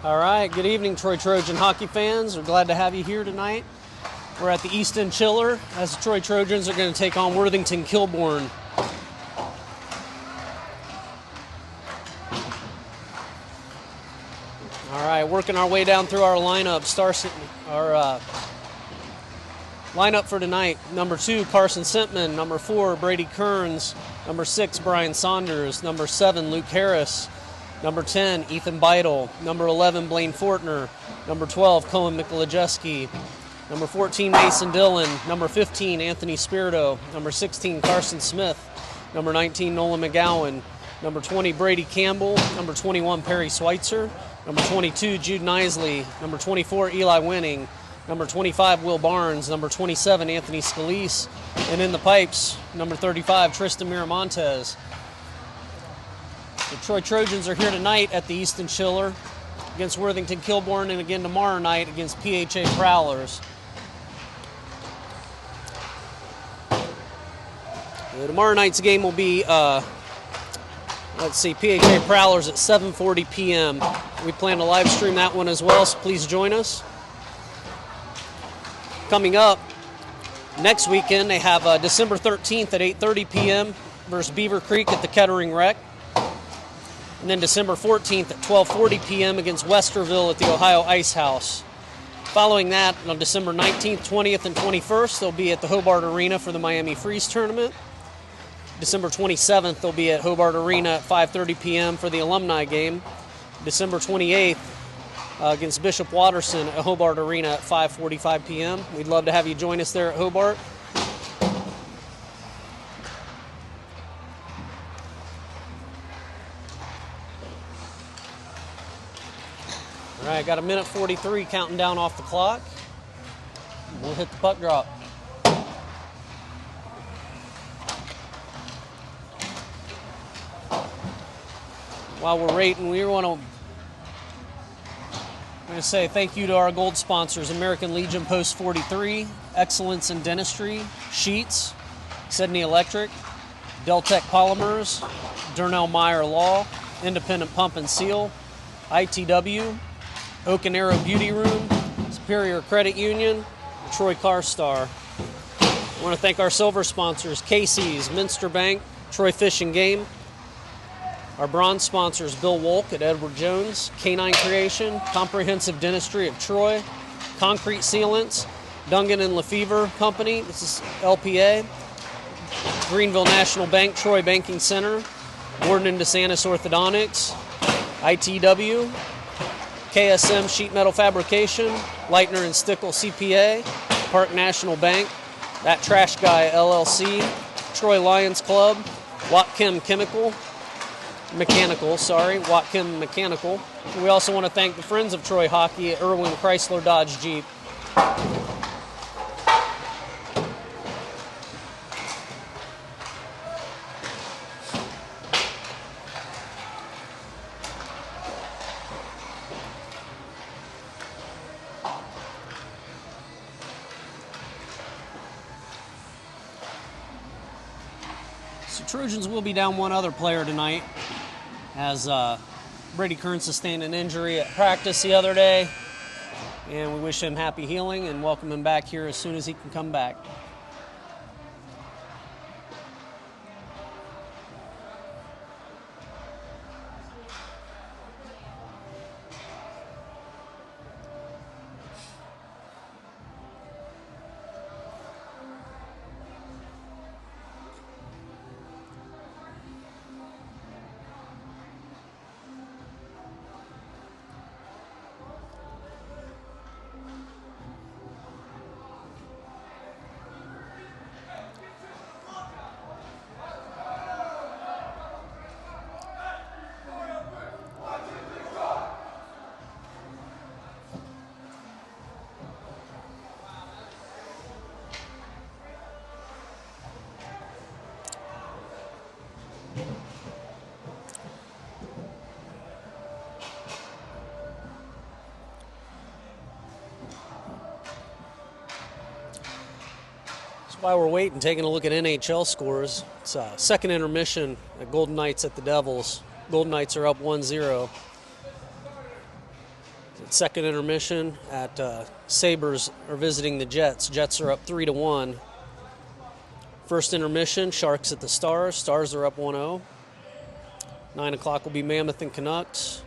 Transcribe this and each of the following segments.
All right, good evening, Troy Trojan hockey fans. We're glad to have you here tonight. We're at the East End Chiller as the Troy Trojans are going to take on Worthington Kilbourne. All right, working our way down through our lineup. Our lineup for tonight: number 2, Carson Sentman; number 4, Brady Kearns; number 6, Brian Saunders; number 7, Luke Harris; number 10, Ethan Beidel; number 11, Blaine Fortner; number 12, Cohen Mikolajewski; number 14, Mason Dillon; number 15, Anthony Spirito; number 16, Carson Smith; number 19, Nolan McGowan; number 20, Brady Campbell; number 21, Perry Schweitzer; number 22, Jude Nisley; number 24, Eli Winning; number 25, Will Barnes; number 27, Anthony Scalise; and in the pipes, number 35, Tristan Miramontes. The Troy Trojans are here tonight at the East End Chiller against Worthington Kilbourne, and again tomorrow night against PHA Prowlers. Tomorrow night's game will be, PHA Prowlers at 7:40 p.m. We plan to live stream that one as well, so please join us. Coming up next weekend, they have December 13th at 8:30 p.m. versus Beaver Creek at the Kettering Rec. And then December 14th at 12:40 p.m. against Westerville at the Ohio Ice House. Following that, on December 19th, 20th, and 21st, they'll be at the Hobart Arena for the Miami Freeze Tournament. December 27th, they'll be at Hobart Arena at 5:30 p.m. for the alumni game. December 28th, against Bishop Watterson at Hobart Arena at 5:45 p.m. We'd love to have you join us there at Hobart. All right, got a minute 43 counting down off the clock. We'll hit the puck drop. While we're rating, we want to say thank you to our gold sponsors: American Legion Post 43, Excellence in Dentistry, Sheets, Sydney Electric, Deltec Polymers, Durnell Meyer Law, Independent Pump and Seal, ITW, Oak and Arrow Beauty Room, Superior Credit Union, Troy Car Star. I want to thank our silver sponsors: Casey's, Minster Bank, Troy Fish and Game. Our bronze sponsors: Bill Wolk at Edward Jones, Canine Creation, Comprehensive Dentistry of Troy, Concrete Sealants, Dungan and Lefevre Company, this is LPA, Greenville National Bank, Troy Banking Center, Gordon and DeSantis Orthodontics, ITW, KSM Sheet Metal Fabrication, Leitner and Stickle CPA, Park National Bank, That Trash Guy LLC, Troy Lions Club, Watchem Watchem Mechanical. We also want to thank the Friends of Troy Hockey at Irwin Chrysler Dodge Jeep. So Trojans will be down one other player tonight, as Brady Kearns sustained an injury at practice the other day, and we wish him happy healing and welcome him back here as soon as he can come back. While we're waiting, taking a look at NHL scores, it's second intermission at Golden Knights at the Devils. Golden Knights are up 1-0. Second intermission at Sabres are visiting the Jets. Jets are up 3-1. First intermission, Sharks at the Stars. Stars are up 1-0. 9 o'clock will be Mammoth and Canucks.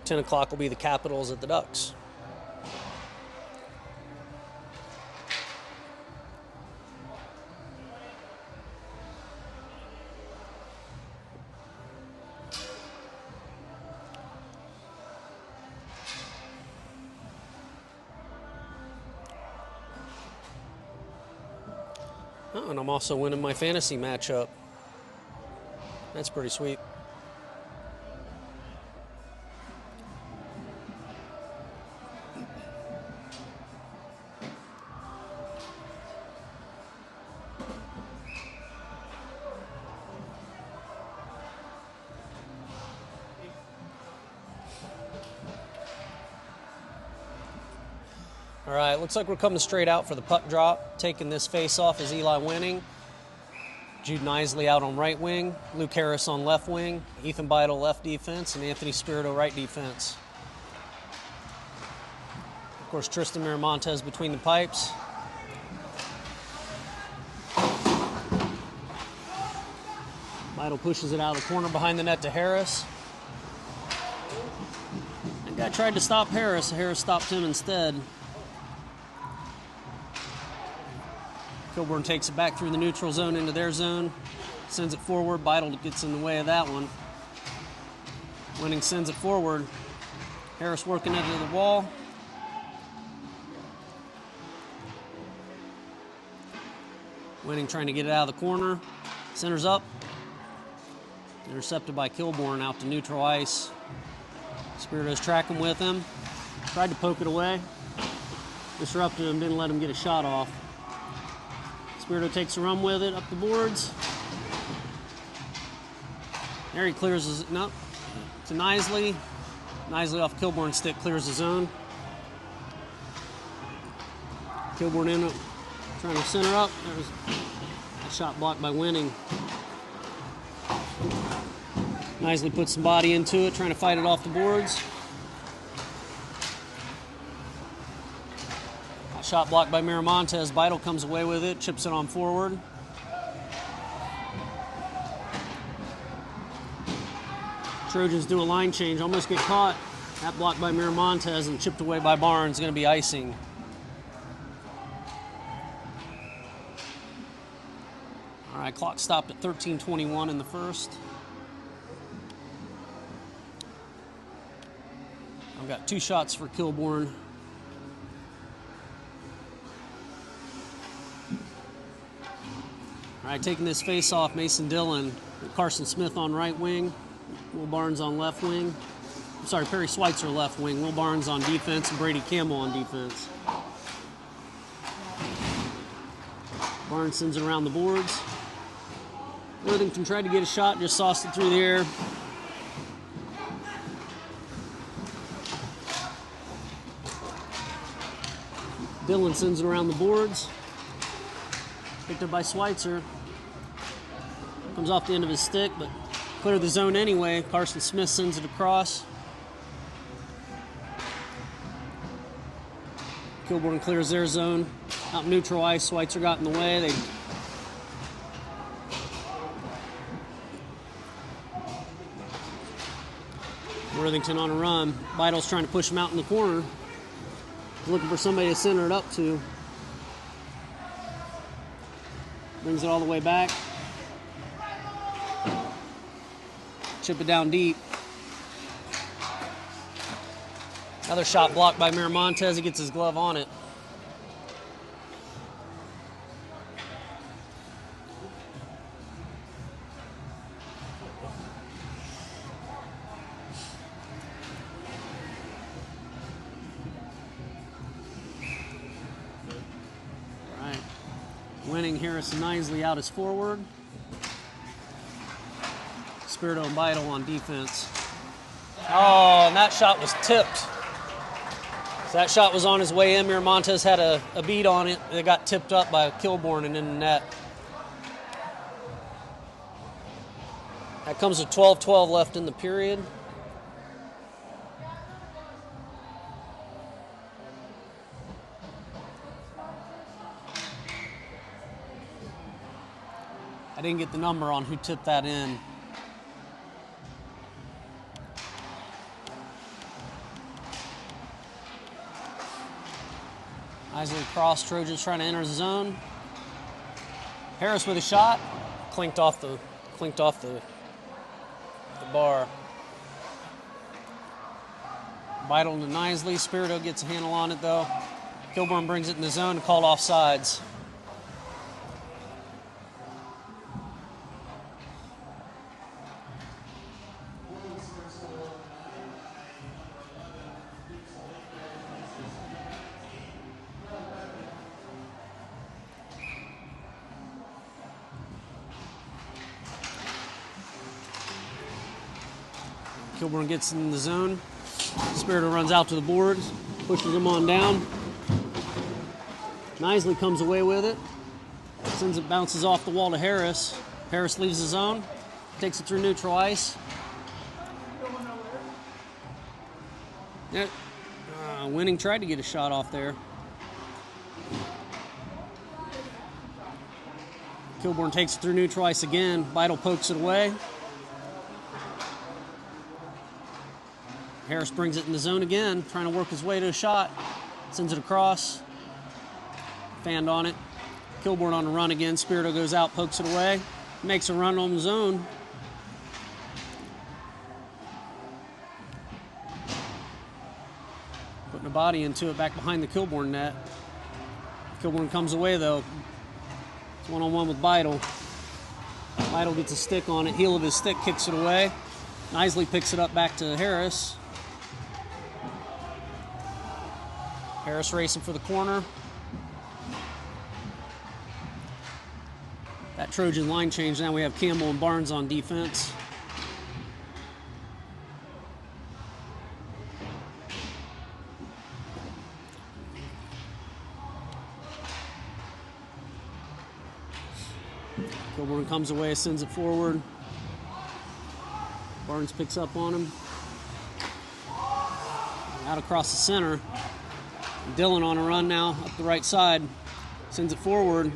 10 o'clock will be the Capitals at the Ducks. Oh, and I'm also winning my fantasy matchup. That's pretty sweet. All right, looks like we're coming straight out for the puck drop. Taking this face off is Eli Winning. Jude Knisley out on right wing. Luke Harris on left wing. Ethan Beidle left defense. And Anthony Spirito right defense. Of course, Tristan Miramontes between the pipes. Beidle pushes it out of the corner behind the net to Harris. That guy tried to stop Harris. Harris stopped him instead. Kilbourne takes it back through the neutral zone into their zone. Sends it forward. Beidle gets in the way of that one. Winning sends it forward. Harris working into the wall. Winning trying to get it out of the corner. Centers up. Intercepted by Kilbourne out to neutral ice. Spirito's tracking with him. Tried to poke it away. Disrupted him, didn't let him get a shot off. Spirito takes a run with it up the boards. There he clears his, no, to Knisley. Knisley off Kilbourne's stick, clears the zone. Kilbourne in, trying to center up. There was a shot blocked by Winning. Knisley puts some body into it, trying to fight it off the boards. Shot blocked by Miramontes. Beidle comes away with it, chips it on forward. Trojans do a line change, almost get caught. That blocked by Miramontes and chipped away by Barnes. Going to be icing. All right, clock stopped at 13:21 in the first. I've got 2 shots for Kilbourne. All right, taking this face off, Mason Dillon. Carson Smith on right wing. Will Barnes on left wing. I'm sorry, Perry Schweitzer left wing. Will Barnes on defense and Brady Campbell on defense. Barnes sends it around the boards. Worthington tried to get a shot, just sauced it through the air. Dillon sends it around the boards. Picked up by Schweitzer. Comes off the end of his stick, but clear the zone anyway. Carson Smith sends it across. Kilbourne clears their zone. Out neutral ice, Schweitzer got in the way. Worthington on a run. Beidle's trying to push him out in the corner. Looking for somebody to center it up to. Brings it all the way back. Chip it down deep. Another shot blocked by Miramontes. He gets his glove on it. All right. Winning, Harris and Knisley out as forward. Spirito and Beidle on defense. Oh, and that shot was tipped. So that shot was on his way in. Miramontes had a beat on it. It got tipped up by Kilbourne and in the net. That comes with 12:12 left in the period. didn't get the number on who tipped that in. Isley across, Trojans trying to enter the zone. Harris with a shot, clinked off the bar. Vital to Nisley. Spirito gets a handle on it though. Kilbourne brings it in the zone and called offsides. Kilbourne gets in the zone. Spirito runs out to the boards, pushes him on down. Nisley comes away with it. Sends it, bounces off the wall to Harris. Harris leaves the zone, takes it through neutral ice. Yeah, Winning tried to get a shot off there. Kilbourne takes it through neutral ice again. Vital pokes it away. Harris brings it in the zone again, trying to work his way to a shot. Sends it across. Fanned on it. Kilbourne on the run again. Spirito goes out, pokes it away. Makes a run on the zone. Putting a body into it back behind the Kilbourne net. Kilbourne comes away though. It's one-on-one with Vital. Vital gets a stick on it. Heel of his stick kicks it away. Nisley picks it up back to Harris. Harris racing for the corner. That Trojan line change, now we have Campbell and Barnes on defense. Kilbourne comes away, sends it forward. Barnes picks up on him. Out across the center. Dillon on a run now, up the right side. Sends it forward.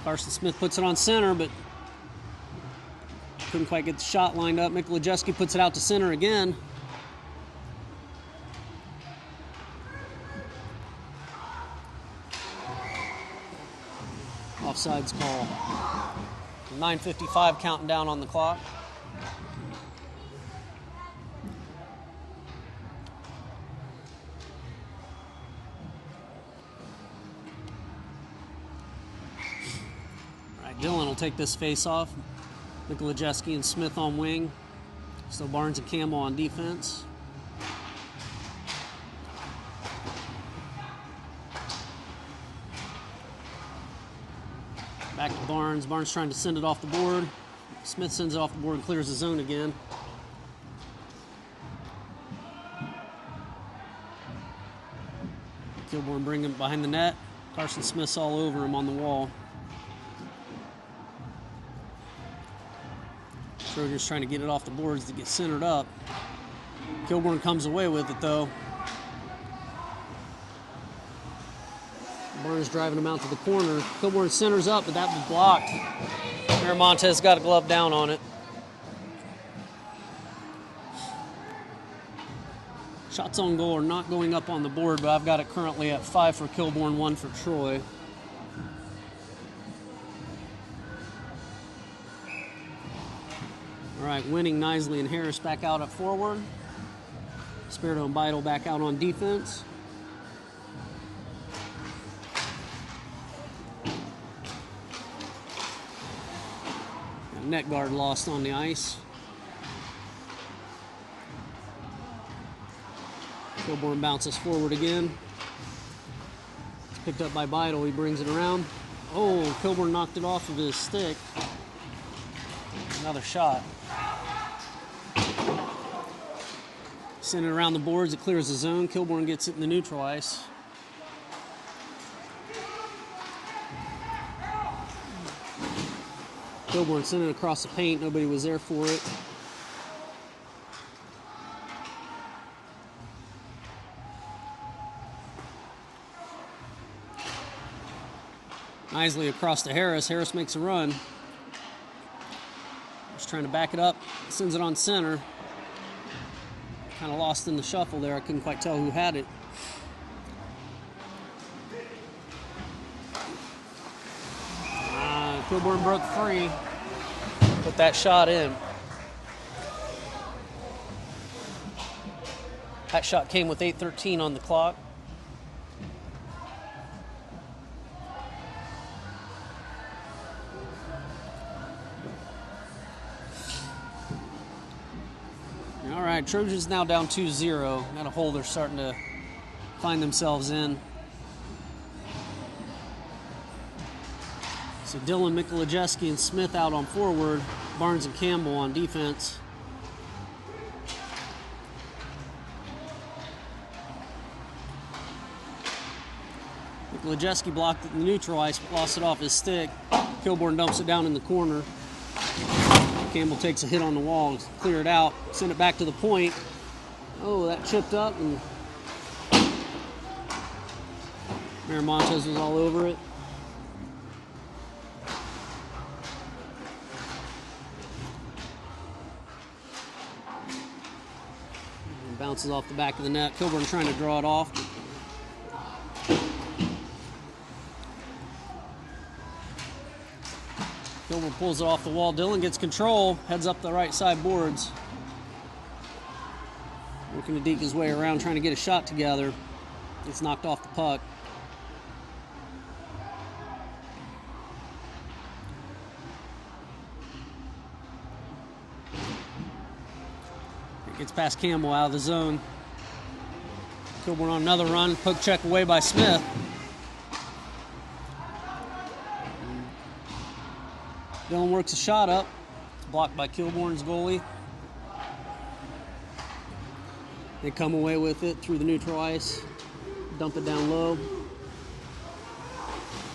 Carson Smith puts it on center, but couldn't quite get the shot lined up. Mikolajewski puts it out to center again. Offsides call. 9:55 counting down on the clock. Dillon will take this face off. Mikolajewski and Smith on wing. So Barnes and Campbell on defense. Back to Barnes. Barnes trying to send it off the board. Smith sends it off the board and clears the zone again. Kilbourne bringing him behind the net. Carson Smith's all over him on the wall. Trojans trying to get it off the boards to get centered up. Kilbourne comes away with it though. Barnes driving him out to the corner. Kilbourne centers up, but that was blocked. Miramontes got a glove down on it. Shots on goal are not going up on the board, but I've got it currently at 5 for Kilbourne, 1 for Troy. All right, Winning, Nisley, and Harris back out at forward. Spirito and Vital back out on defense. Net guard lost on the ice. Kilbourne bounces forward again. It's picked up by Vital. He brings it around. Oh, Kilbourne knocked it off of his stick. Another shot. Send it around the boards. It clears the zone. Kilbourne gets it in the neutral ice. Kilbourne sent it across the paint. Nobody was there for it. Nicely across to Harris. Harris makes a run. Just trying to back it up. Sends it on center. Kind of lost in the shuffle there. I couldn't quite tell who had it. Kilbourne broke free. Put that shot in. That shot came with 8:13 on the clock. All right, Trojans now down 2-0. Got a hole they're starting to find themselves in. So Dillon, Mikolajewski, and Smith out on forward. Barnes and Campbell on defense. Mikolajewski blocked it in the neutral ice, lost it off his stick. Kilbourne dumps it down in the corner. Campbell takes a hit on the wall, clear it out, send it back to the point. Oh, that chipped up, and Miramontes was all over it. And bounces off the back of the net. Kilbourne trying to draw it off. Kilbourne pulls it off the wall. Dillon gets control, heads up the right side boards. Working to deke his way around, trying to get a shot together. Gets knocked off the puck. It gets past Campbell out of the zone. Kilbourne on another run, poke check away by Smith. Dillon works a shot up. It's blocked by Kilbourne's goalie. They come away with it through the neutral ice. Dump it down low.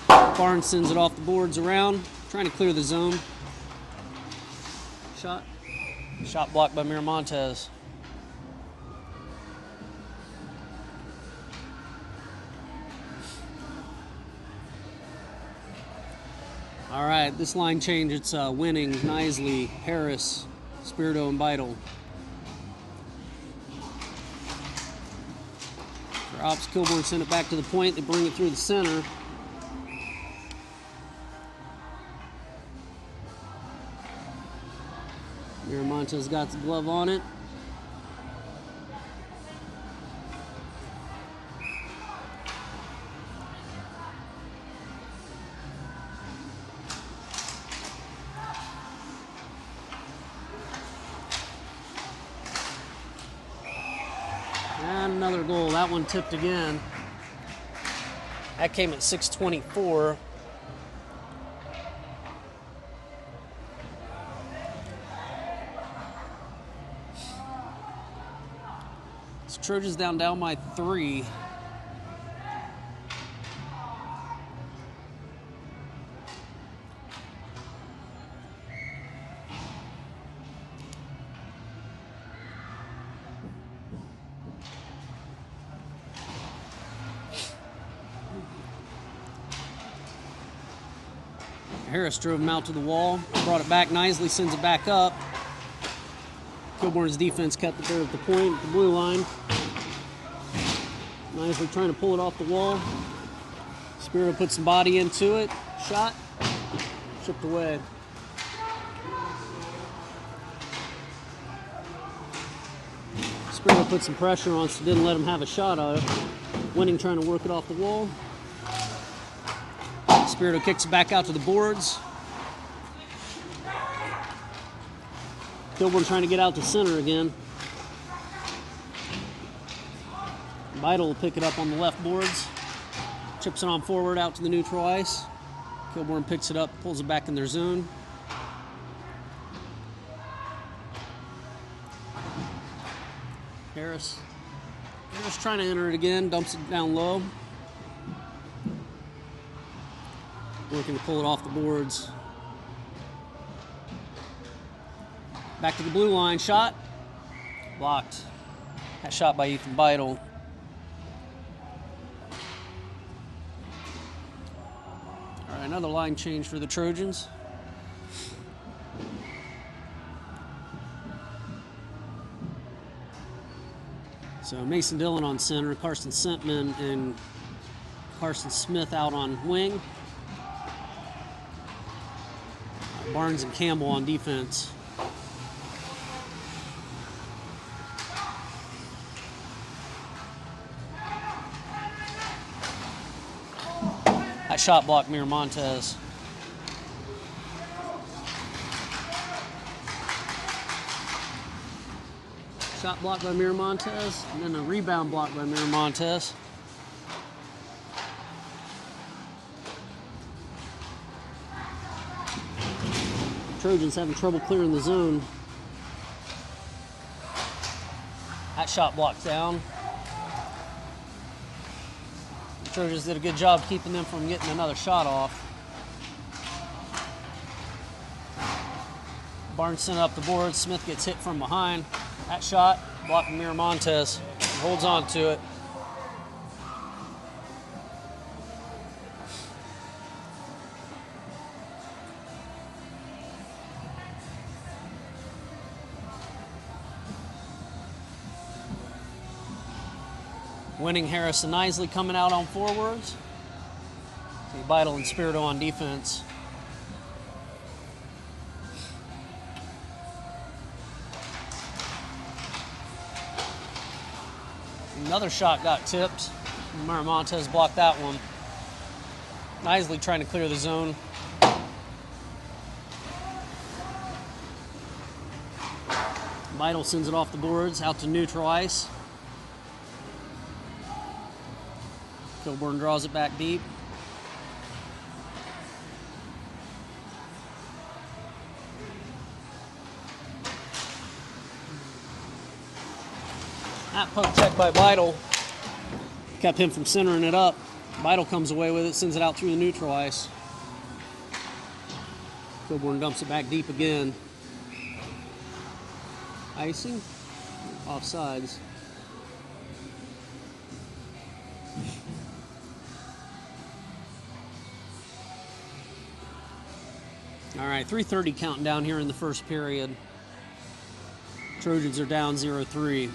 Barnes sends it off the boards around, trying to clear the zone. Shot blocked by Miramontes. All right, this line change, it's Winning, Knisley, Harris, Spirito, and Beidel. For Ops, Kilbourne send it back to the point. They bring it through the center. Miramontes got the glove on it. And another goal. That one tipped again. That came at 6:24. So Trojans down by 3. Harris drove him out to the wall, brought it back. Knisley sends it back up. Kilbourne's defense kept it there at the point, the blue line. Knisley trying to pull it off the wall. Spiro puts some body into it. Shot. Chipped away. Spiro put some pressure on, so didn't let him have a shot out of it. Winning trying to work it off the wall. Spirito kicks it back out to the boards. Kilbourne trying to get out to center again. Beidel will pick it up on the left boards. Chips it on forward out to the neutral ice. Kilbourne picks it up, pulls it back in their zone. Harris trying to enter it again, dumps it down low. Working to pull it off the boards. Back to the blue line, shot. Blocked. That shot by Ethan Beidel. All right, right, another line change for the Trojans. So Mason Dillon on center, Carson Sentman and Carson Smith out on wing. Barnes and Campbell on defense. That shot blocked Miramontes. Shot blocked by Miramontes, and then a rebound blocked by Miramontes. Trojans having trouble clearing the zone. That shot blocked down. The Trojans did a good job keeping them from getting another shot off. Barnes sent up the board. Smith gets hit from behind. That shot blocked Miramontes. He holds on to it. Winning, Harris and Isley coming out on forwards. Beidle and Spirito on defense. Another shot got tipped. Miramontes blocked that one. Isley trying to clear the zone. Beidle sends it off the boards out to neutral ice. Kilbourne draws it back deep. That poke check by Beidle kept him from centering it up. Beidle comes away with it, sends it out through the neutral ice. Kilbourne dumps it back deep again. Icing? Offsides. All right, 3:30 counting down here in the first period. Trojans are down 0-3.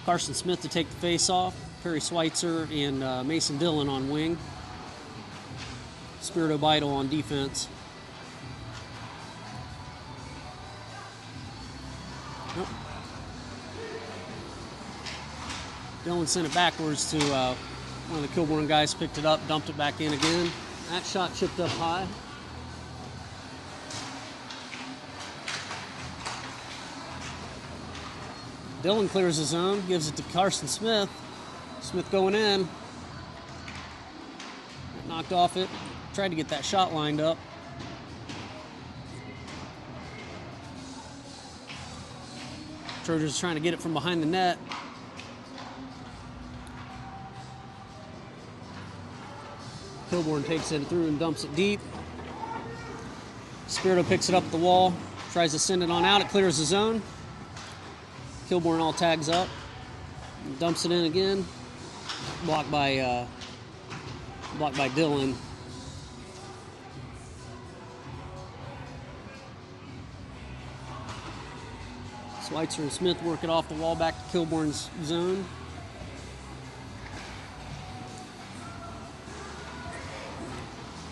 Carson Smith to take the face-off. Perry Schweitzer and Mason Dillon on wing. Spirito Beidle on defense. Nope. Dillon sent it backwards to one of the Kilbourne guys, picked it up, dumped it back in again. That shot chipped up high. Dillon clears the zone, gives it to Carson Smith. Smith going in. Knocked off it. Tried to get that shot lined up. Trojans trying to get it from behind the net. Kilbourne takes it through and dumps it deep. Spirito picks it up the wall. Tries to send it on out. It clears the zone. Kilbourne all tags up, dumps it in again, blocked by Dillon. Schweitzer and Smith work it off the wall back to Kilbourne's zone.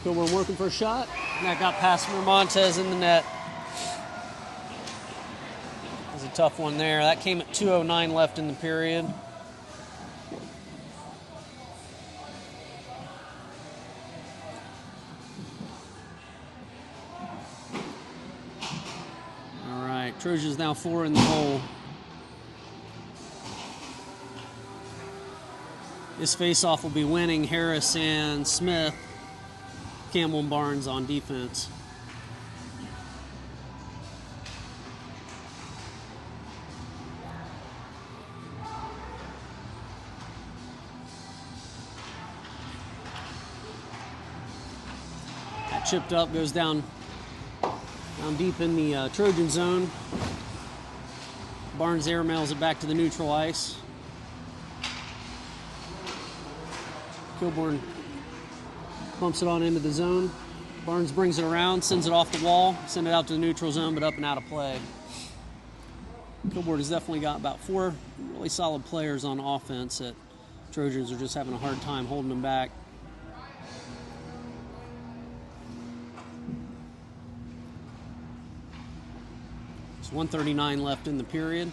Kilbourne working for a shot, and that got past Miramontes in the net. A tough one there. That came at 2:09 left in the period. All right, Trojans now 4 in the hole. This face-off will be winning, Harris and Smith. Campbell and Barnes on defense. Chipped up, goes down deep in the Trojan zone. Barnes airmails it back to the neutral ice. bumps it on into the zone. Barnes brings it around, sends it off the wall, send it out to the neutral zone, but up and out of play. Kilbourne has definitely got about 4 really solid players on offense that Trojans are just having a hard time holding them back. There's 1:39 left in the period.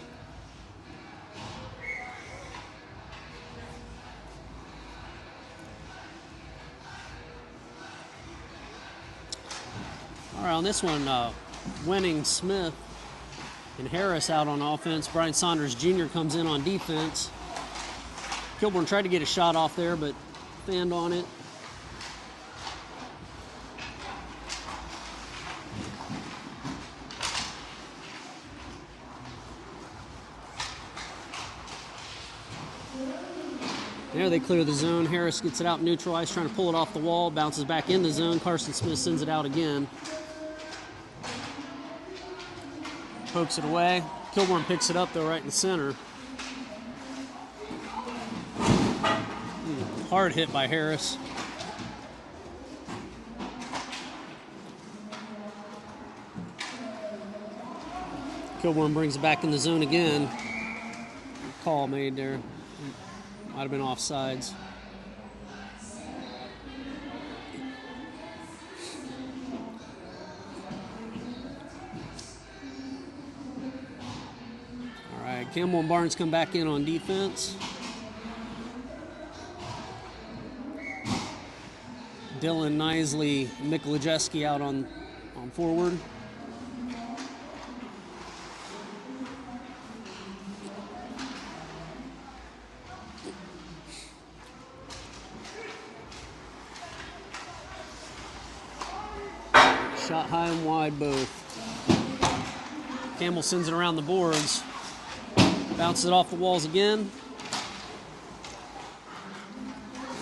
All right, on this one, Winning, Smith, and Harris out on offense. Brian Saunders Jr. comes in on defense. Kilbourne tried to get a shot off there, but fanned on it. There they clear the zone. Harris gets it out neutralized, trying to pull it off the wall, bounces back in the zone. Carson Smith sends it out again. Pokes it away. Kilbourne picks it up, though, right in the center. Hard hit by Harris. Kilbourne brings it back in the zone again. Call made there. Might have been offsides. All right, Campbell and Barnes come back in on defense. Dylan Nisley, Mick Lejeski out on forward. Shot high and wide both. Campbell sends it around the boards. Bounces it off the walls again.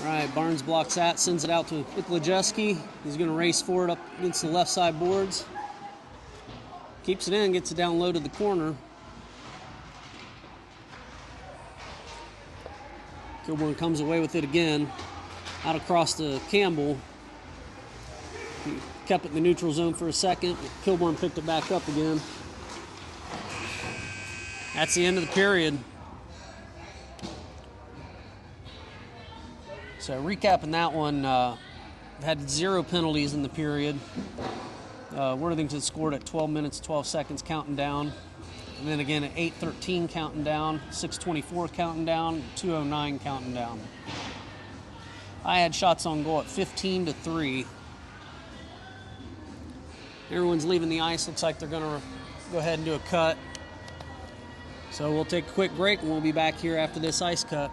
All right, Barnes blocks that, sends it out to Lejeski. He's going to race forward up against the left side boards. Keeps it in, gets it down low to the corner. Kilbourne comes away with it again. Out across to Campbell. He kept it in the neutral zone for a second. Kilbourne picked it back up again. That's the end of the period. So recapping that one, had 0 penalties in the period. Worthington scored at 12 minutes, 12 seconds counting down. And then again at 8:13 counting down, 6:24 counting down, 2:09 counting down. I had shots on goal at 15-3. Everyone's leaving the ice. Looks like they're going to go ahead and do a cut. So we'll take a quick break and we'll be back here after this ice cut.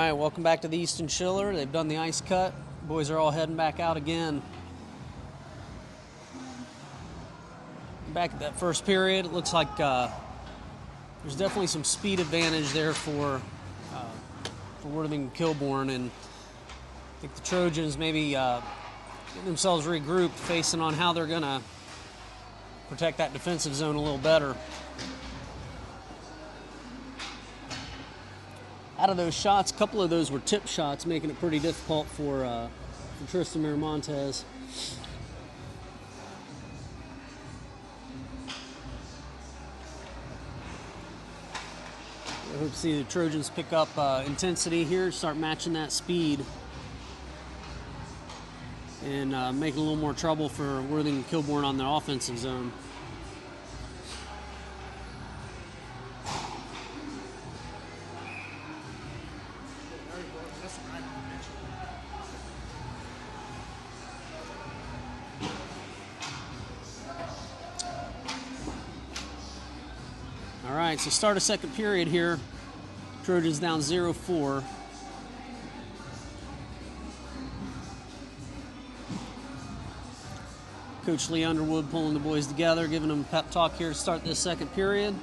right, welcome back to the Easton Chiller. They've done the ice cut. Boys are all heading back out again. Back at that first period, it looks like there's definitely some speed advantage there for Worthington Kilbourne, and I think the Trojans maybe get themselves regrouped, facing on how they're going to protect that defensive zone a little better. Out of those shots, a couple of those were tip shots, making it pretty difficult for Tristan Miramontes. I hope to see the Trojans pick up intensity here, start matching that speed, and make it a little more trouble for Worthington Kilbourne on the offensive zone. All right, so start a second period here. Trojans down 0-4. Coach Lee Underwood pulling the boys together, giving them a pep talk here to start this second period.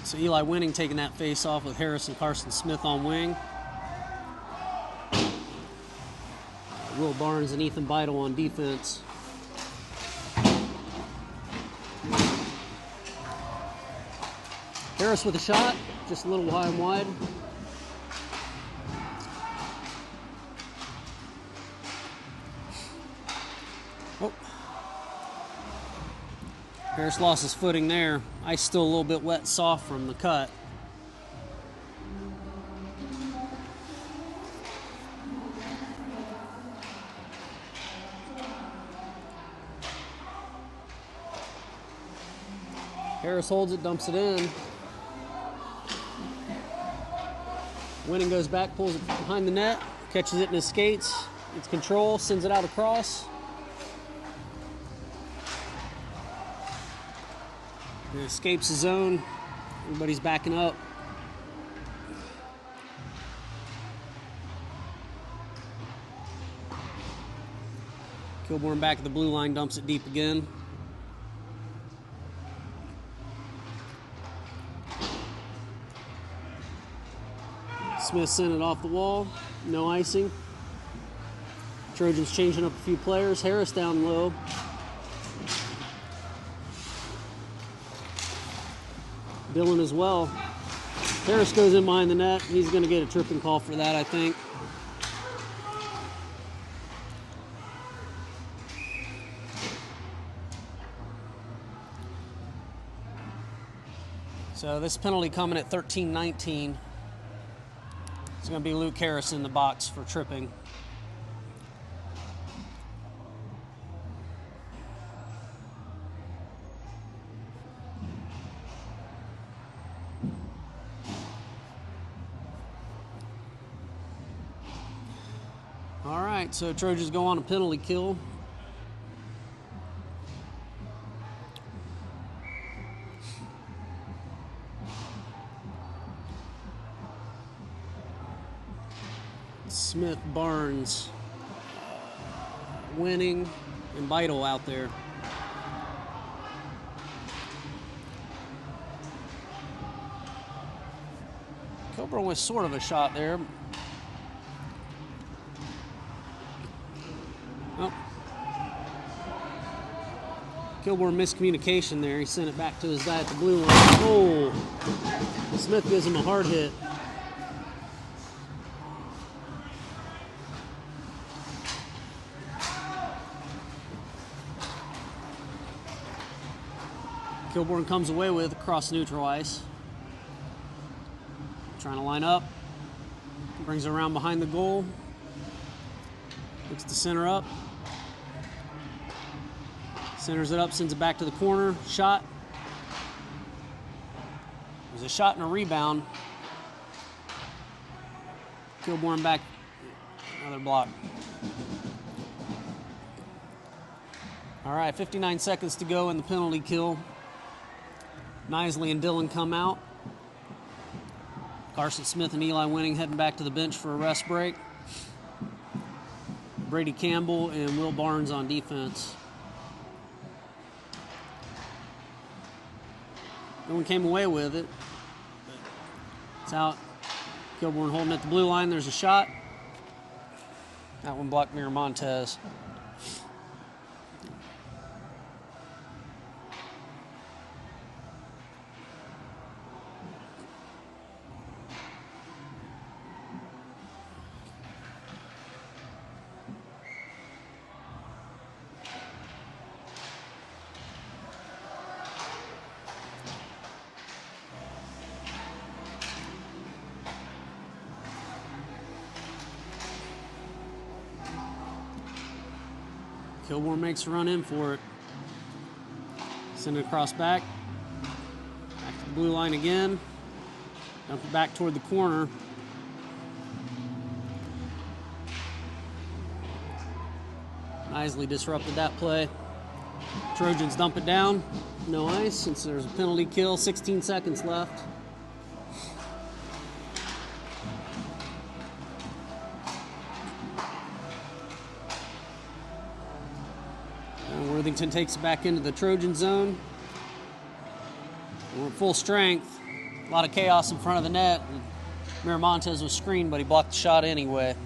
So Eli Winning taking that face off with Harris and Carson Smith on wing. Will Barnes and Ethan Beidle on defense. Harris with a shot, just a little high and wide. Oh. Harris lost his footing there. Ice still a little bit wet and soft from the cut. Harris holds it, dumps it in. Winning goes back, pulls it behind the net, catches it in his skates, gets control, sends it out across. It escapes the zone. Everybody's backing up. Kilbourne back at the blue line, dumps it deep again. Smith sent it off the wall. No icing. Trojans changing up a few players. Harris down low. Dillon as well. Harris goes in behind the net. He's going to get a tripping call for that, I think. So this penalty coming at 13-19. It's going to be Luke Harris in the box for tripping. All right, so Trojans go on a penalty kill. Smith, Barnes, Winning, and Beidle out there. Kilbourne with sort of a shot there. Oh. Kilbourne miscommunication there. He sent it back to his guy at the blue line. Oh! Smith gives him a hard hit. Kilbourne comes away with across neutral ice. Trying to line up. Brings it around behind the goal. Looks to center up. Centers it up, sends it back to the corner. Shot. There's a shot and a rebound. Kilbourne back. Another block. All right, 59 seconds to go in the penalty kill. Nisley and Dillon come out. Carson Smith and Eli Winning heading back to the bench for a rest break. Brady Campbell and Will Barnes on defense. No one came away with it. It's out. Kilbourne holding at the blue line. There's a shot. That one blocked Miramontes. Kilbourne makes a run in for it. Send it across back. Back to the blue line again. Dump it back toward the corner. Nisley disrupted that play. Trojans dump it down. No ice since there's a penalty kill. 16 seconds left. Worthington takes it back into the Trojan zone. We're at full strength. A lot of chaos in front of the net. Miramontes was screened, but he blocked the shot anyway.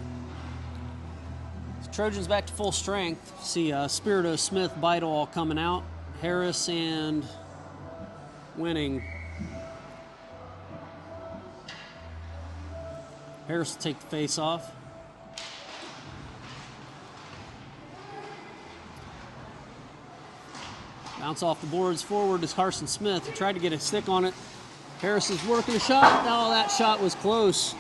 So Trojans back to full strength. See Spirito, Smith, Beidle all coming out. Harris and Winning. Harris will take the face off. Bounce off the boards forward is Carson Smith. He tried to get a stick on it. Harris is working a shot. Oh, that shot was close.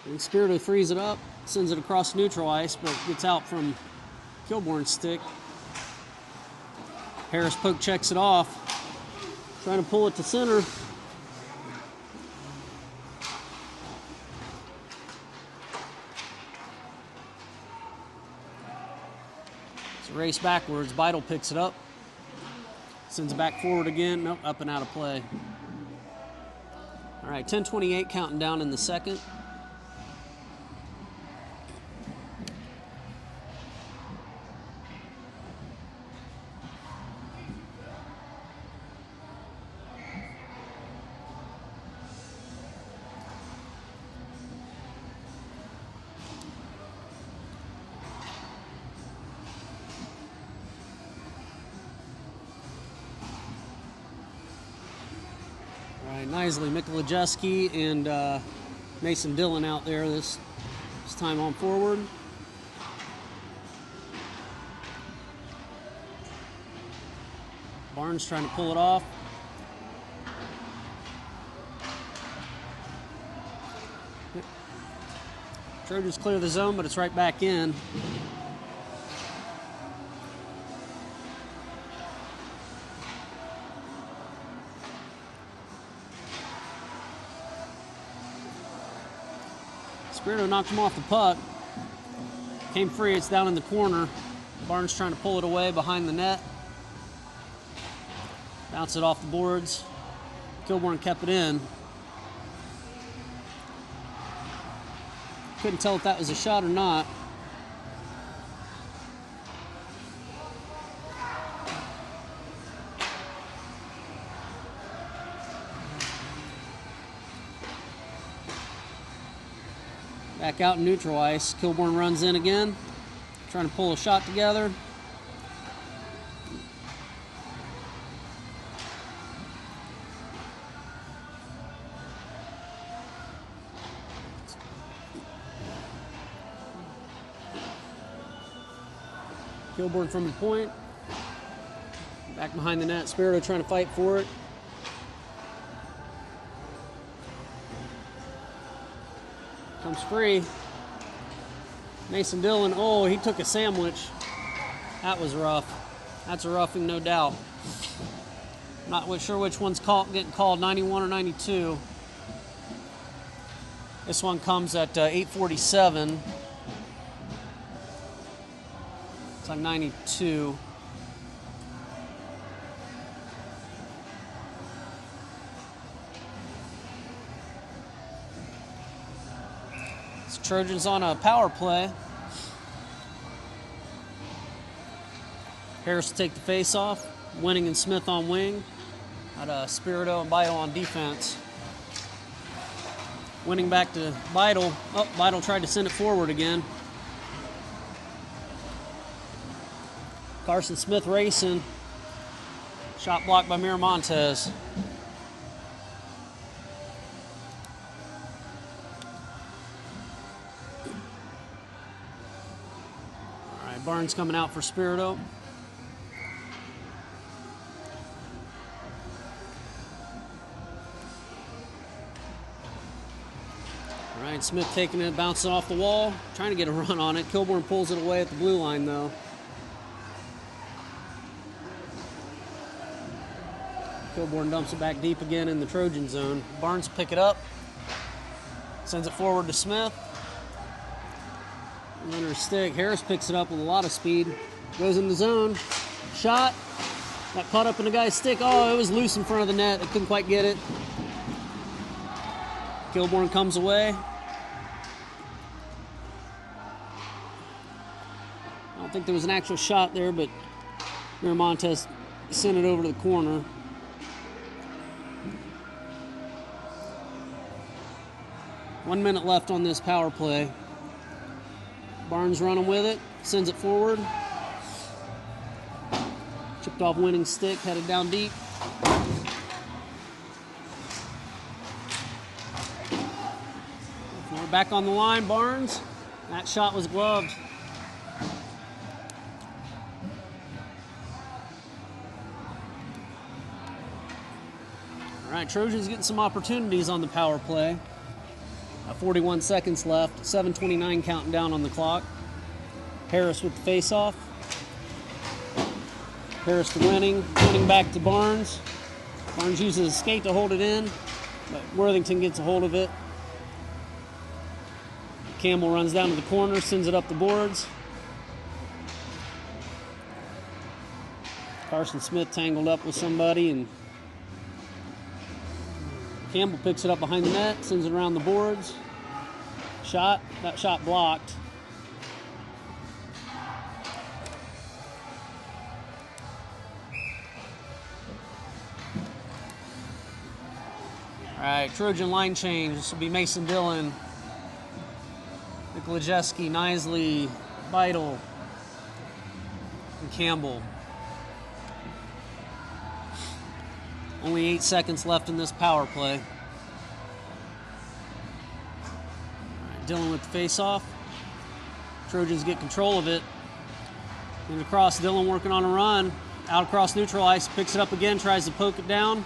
And Spirito frees it up, sends it across neutral ice, but gets out from Kilbourne's stick. Harris poke checks it off. Trying to pull it to center. It's a race backwards. Beidle picks it up. Sends it back forward again. Nope, up and out of play. All right, 10:28 counting down in the second. Nisley, Mikolajewski, and Mason Dillon out there this time on forward. Barnes trying to pull it off. Trojans clear the zone, but it's right back in. Spirito knocked him off the puck. Came free, it's down in the corner. Barnes trying to pull it away behind the net. Bounce it off the boards. Kilbourne kept it in. Couldn't tell if that was a shot or not. Back out in neutral ice. Kilbourne runs in again, trying to pull a shot together. Kilbourne from the point. Back behind the net, Spirito trying to fight for it. Comes free. Mason Dillon, oh, he took a sandwich. That was rough. That's a roughing, no doubt. Not sure which one's getting called, 91 or 92. This one comes at 8:47. It's like 92. It's Trojans on a power play. Harris will take the face off. Winning and Smith on wing. Got Spirito and Beidel on defense. Winning back to Beidel. Oh, Beidel tried to send it forward again. Carson Smith racing. Shot blocked by Miramontes. All right, Barnes coming out for Spirito. All right, Smith taking it, bouncing off the wall, trying to get a run on it. Kilbourne pulls it away at the blue line, though. Kilbourne dumps it back deep again in the Trojan zone. Barnes pick it up, sends it forward to Smith. Under stick, Harris picks it up with a lot of speed, goes in the zone, shot, got caught up in the guy's stick. Oh, it was loose in front of the net. They couldn't quite get it. Kilbourne comes away. I don't think there was an actual shot there, but Miramontes sent it over to the corner. One minute left on this power play. Barnes running with it, sends it forward. Chipped off winning stick, headed down deep. We're back on the line, Barnes. That shot was gloved. All right, Trojans getting some opportunities on the power play. 41 seconds left, 7:29 counting down on the clock. Harris with the face-off. Harris to winning back to Barnes. Barnes uses his skate to hold it in, but Worthington gets a hold of it. Campbell runs down to the corner, sends it up the boards. Carson Smith tangled up with somebody, and Campbell picks it up behind the net, sends it around the boards. Shot, that shot blocked. All right, Trojan line change. This will be Mason Dillon, Nikolajewski, Nisley, Beidel, and Campbell. Only 8 seconds left in this power play. Dillon with the face-off. Trojans get control of it. And across, Dillon working on a run. Out across neutral ice, picks it up again, tries to poke it down.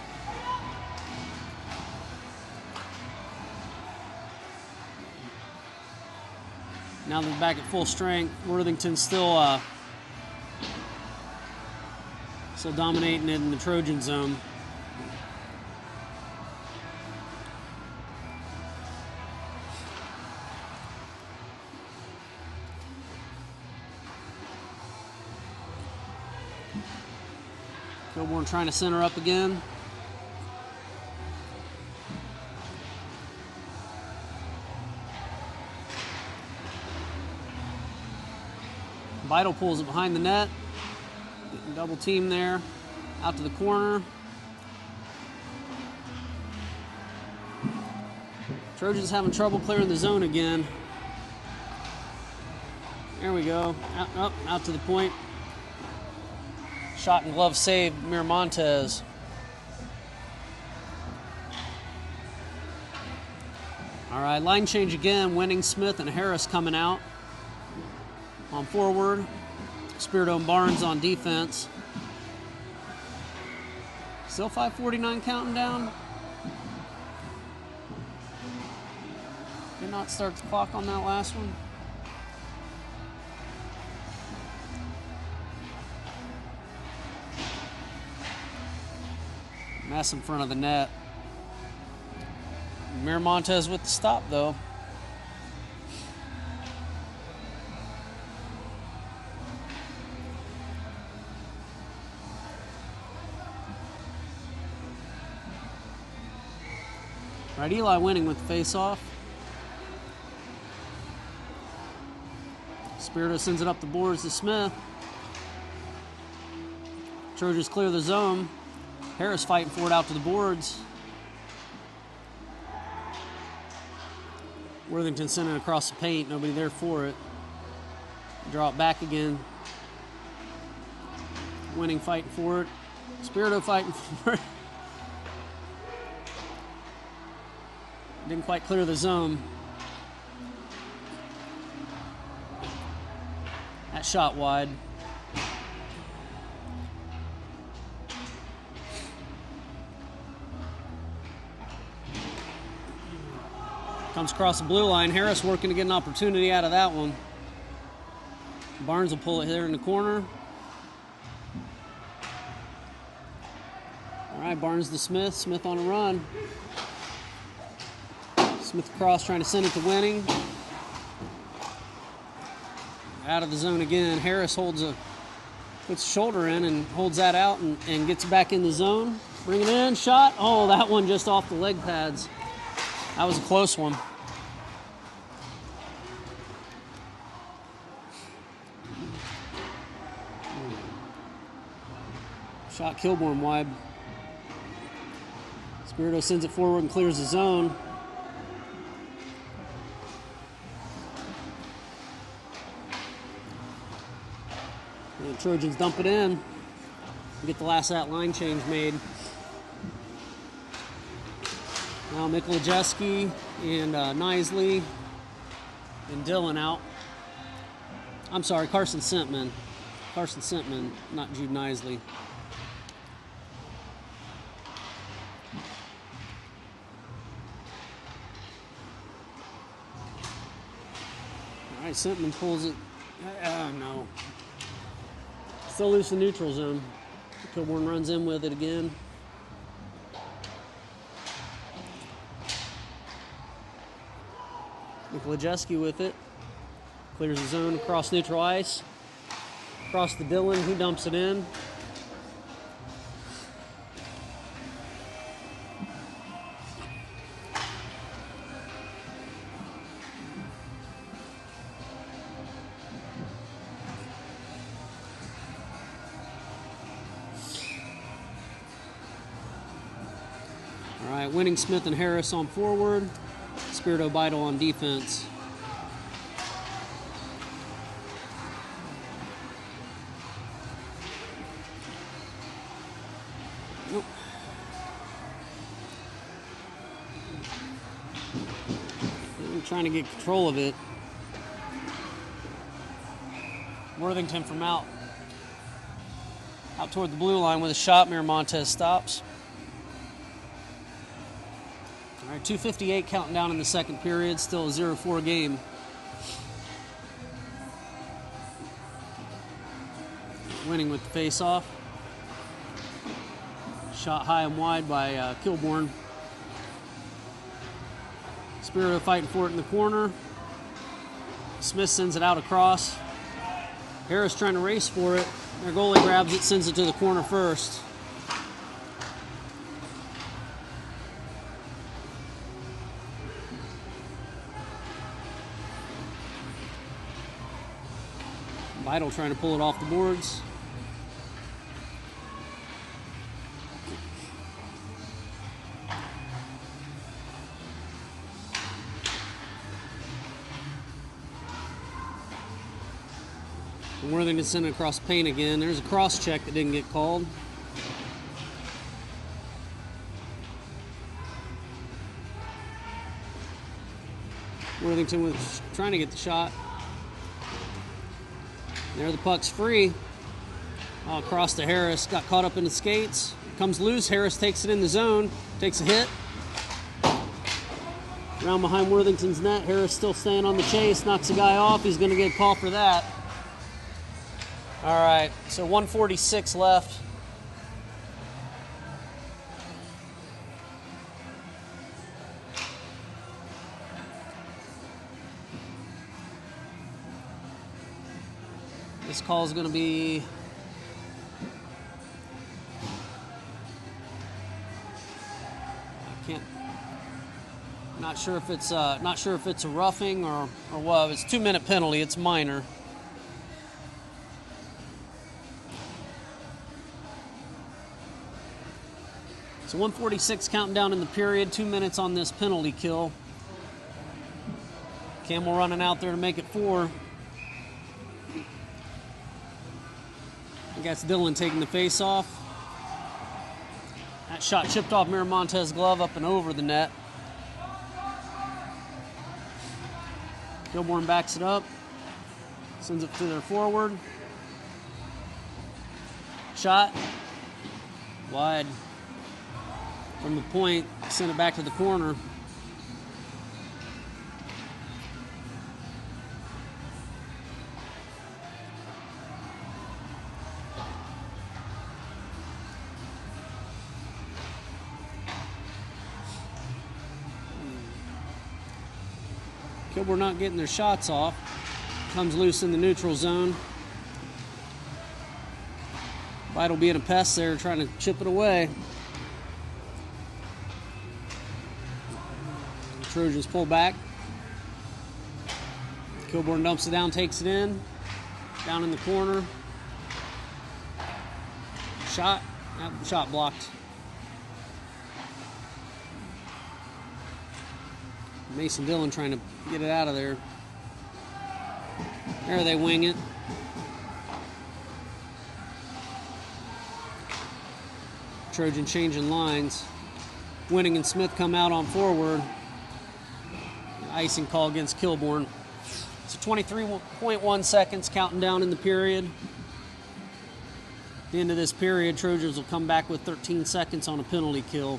Now they're back at full strength. Worthington still dominating it in the Trojan zone. Kilbourne trying to center up again. Beidel pulls it behind the net. Getting double team there. Out to the corner. Trojans having trouble clearing the zone again. There we go. Out to the point. Shot and glove save, Miramontes. All right, line change again. Winning, Smith and Harris coming out on forward. Spirito and Barnes on defense. Still 5:49 counting down. Did not start the clock on that last one. Mess in front of the net. Miramontes with the stop, though. All right, Eli winning with the face-off. Spirito sends it up the boards to Smith. Trojans clear the zone. Harris fighting for it out to the boards. Worthington sending it across the paint. Nobody there for it. Draw it back again. Winning fighting for it. Spirito fighting for it. Didn't quite clear the zone. That shot wide. Comes across the blue line. Harris working to get an opportunity out of that one. Barnes will pull it here in the corner. All right, Barnes to Smith. Smith on a run. Smith across trying to send it to Winning. Out of the zone again. Harris puts a shoulder in and holds that out and gets it back in the zone. Bring it in, shot. Oh, that one just off the leg pads. That was a close one. Shot Kilbourne wide. Spirito sends it forward and clears the zone. And the Trojans dump it in. Get the last of that line change made. Now Mikolajewski and Nisley and Dillon out. I'm sorry, Carson Sentman. Carson Sentman, not Jude Nisley. All right, Sentman pulls it. No. Still loose in neutral zone. Kilbourne runs in with it again. Mikolajewski with it. Clears the zone across neutral ice. Across the Dillon, he dumps it in. All right, Winning, Smith, and Harris on forward. Spirito Beidel on defense. Nope. I'm trying to get control of it. Worthington from out toward the blue line with a shot. Miramontes stops. All right, 2:58 counting down in the second period. Still a 0-4 game. Winning with the face-off. Shot high and wide by Kilbourne. Spirito fighting for it in the corner. Smith sends it out across. Harris trying to race for it. Their goalie grabs it, sends it to the corner first. Beidel trying to pull it off the boards. And Worthington sent it across the paint again. There's a cross check that didn't get called. Worthington was trying to get the shot. There the puck's free. Across to Harris. Got caught up in the skates. comes loose. Harris takes it in the zone, takes a hit. Around behind Worthington's net. Harris still staying on the chase, knocks the guy off. He's going to get a call for that. All right, so 1:46 left. This call is going to be not sure if it's a roughing or what. It's a 2-minute penalty. It's minor. So 1:46 counting down in the period. 2 minutes on this penalty kill. Campbell running out there to make it 4. I think that's Dillon taking the face off. That shot chipped off Miramonte's glove up and over the net. Kilbourne backs it up, sends it to their forward. Shot, wide from the point, send it back to the corner. Kilbourne not getting their shots off. Comes loose in the neutral zone. Vital being a pest there, trying to chip it away. The Trojans pull back. Kilbourne dumps it down, takes it in. Down in the corner. Shot. Shot blocked. Mason Dillon trying to get it out of there. There they wing it. Trojan changing lines. Winning and Smith come out on forward. Icing call against Kilbourne. So 23.1 seconds counting down in the period. At the end of this period, Trojans will come back with 13 seconds on a penalty kill.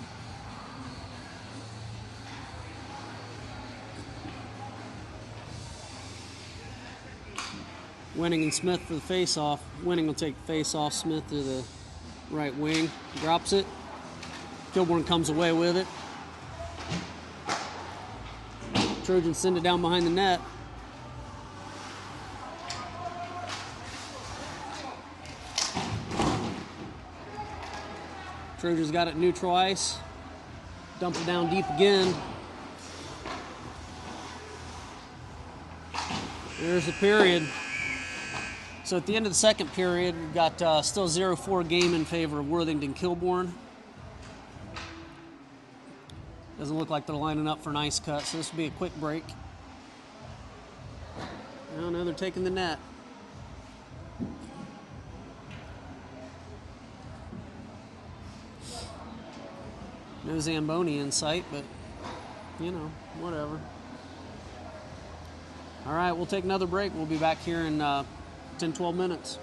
Winning and Smith for the face-off. Winning will take the face-off. Smith to the right wing. Drops it. Kilbourne comes away with it. Trojans send it down behind the net. Trojans got it neutral ice. Dump it down deep again. There's the period. So at the end of the second period, we've got still 0-4 game in favor of Worthington Kilbourne. Doesn't look like they're lining up for an ice cut, so this will be a quick break. Oh no, they're taking the net. No Zamboni in sight, but, you know, whatever. All right, we'll take another break. We'll be back here in 10-12 minutes.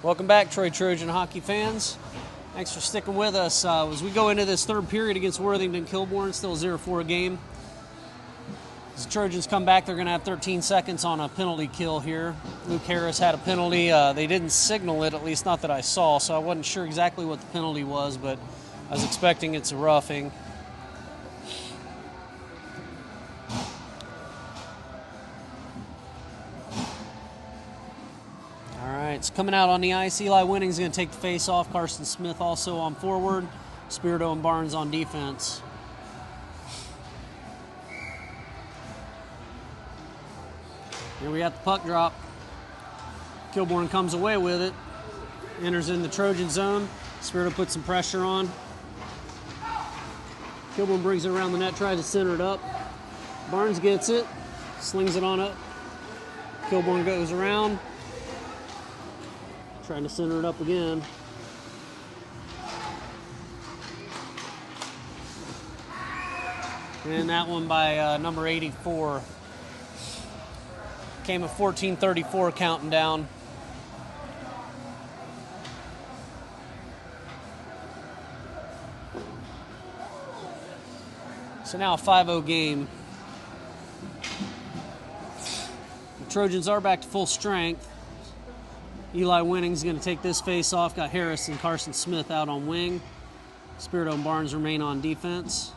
Welcome back, Troy Trojan hockey fans. Thanks for sticking with us. As we go into this third period against Worthington Kilbourne, still 0-4 game. As the Trojans come back, they're going to have 13 seconds on a penalty kill here. Luke Harris had a penalty. They didn't signal it, at least not that I saw, so I wasn't sure exactly what the penalty was, but I was expecting it's a roughing. It's coming out on the ice. Eli Winning's going to take the face off. Carson Smith also on forward. Spirito and Barnes on defense. Here we got the puck drop. Kilbourne comes away with it. Enters in the Trojan zone. Spirito puts some pressure on. Kilbourne brings it around the net, tries to center it up. Barnes gets it. Slings it on up. Kilbourne goes around. Trying to center it up again. And that one by number 84. Came a 14:34 counting down. So now a 5-0 game. The Trojans are back to full strength. Eli Winning's going to take this face off. Got Harris and Carson Smith out on wing. Spirito and Barnes remain on defense.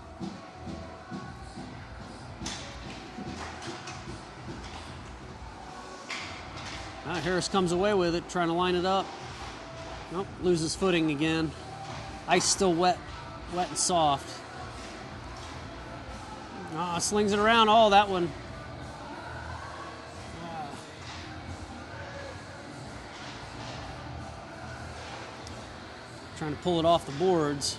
Harris comes away with it, trying to line it up. Nope, loses footing again. Ice still wet and soft. Slings it around. Oh, that one. Trying to pull it off the boards.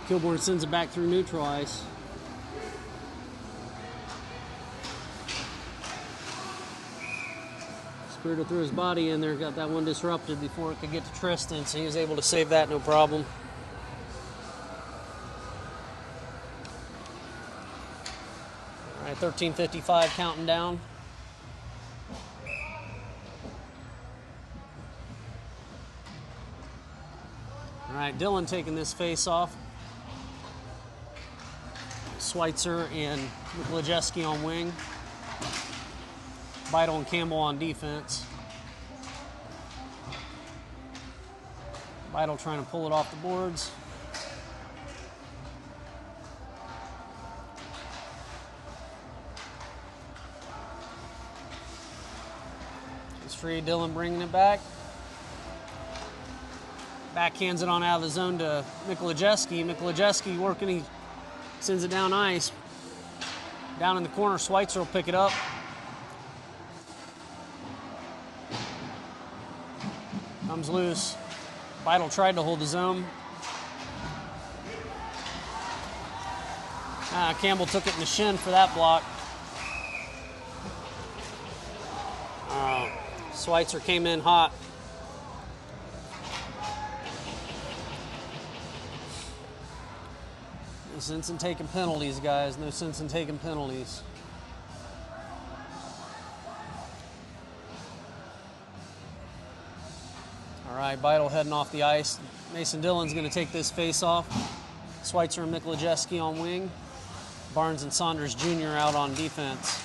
Kilbourne sends it back through neutral ice. Spirito threw his body in there, got that one disrupted before it could get to Tristan, so he was able to save that no problem. All right, 13:55 counting down. All right, Dylan taking this face off. Schweitzer and Miklajewski on wing. Beidel and Campbell on defense. Beidel trying to pull it off the boards. It's free. Dylan bringing it back. Backhands it on out of the zone to Miklajewski. Miklajewski working, he sends it down ice. Down in the corner, Schweitzer will pick it up. Comes loose. Beidel tried to hold his own. Campbell took it in the shin for that block. Schweitzer came in hot. No sense in taking penalties, guys. No sense in taking penalties. All right, Beidel heading off the ice. Mason Dillon's going to take this face off. Schweitzer and Miklajewski on wing. Barnes and Saunders Jr. out on defense.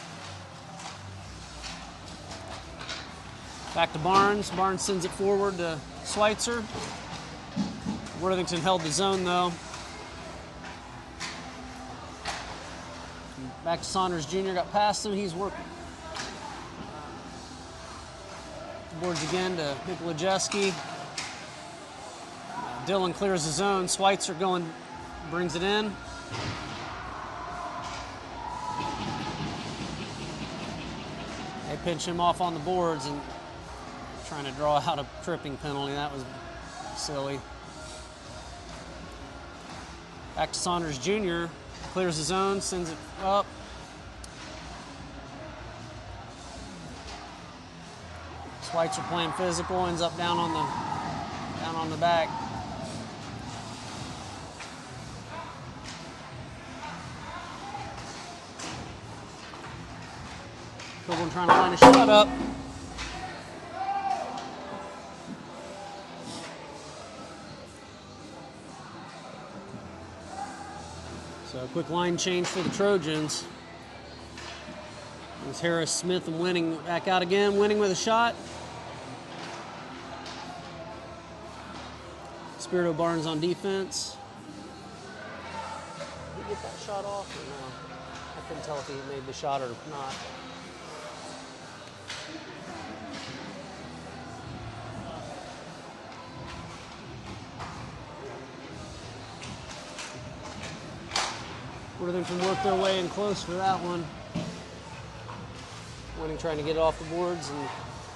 Back to Barnes. Barnes sends it forward to Schweitzer. Worthington held the zone, though. Back to Saunders Jr. Got past him. He's working. Boards again to Miklajewski. Dillon clears the zone. Schweitzer brings it in. They pinch him off on the boards and trying to draw out a tripping penalty. That was silly. Back to Saunders Jr. Clears the zone, sends it up. Schweitzer playing physical, ends up down on the back. Kilbourne trying to line a shot up. So a quick line change for the Trojans. There's Harris, Smith, and Winning back out again. Winning with a shot. Spirito Barnes on defense. Did he get that shot off or no? I couldn't tell if he made the shot or not. Worthington worked their way in close for that one. Winning trying to get it off the boards, and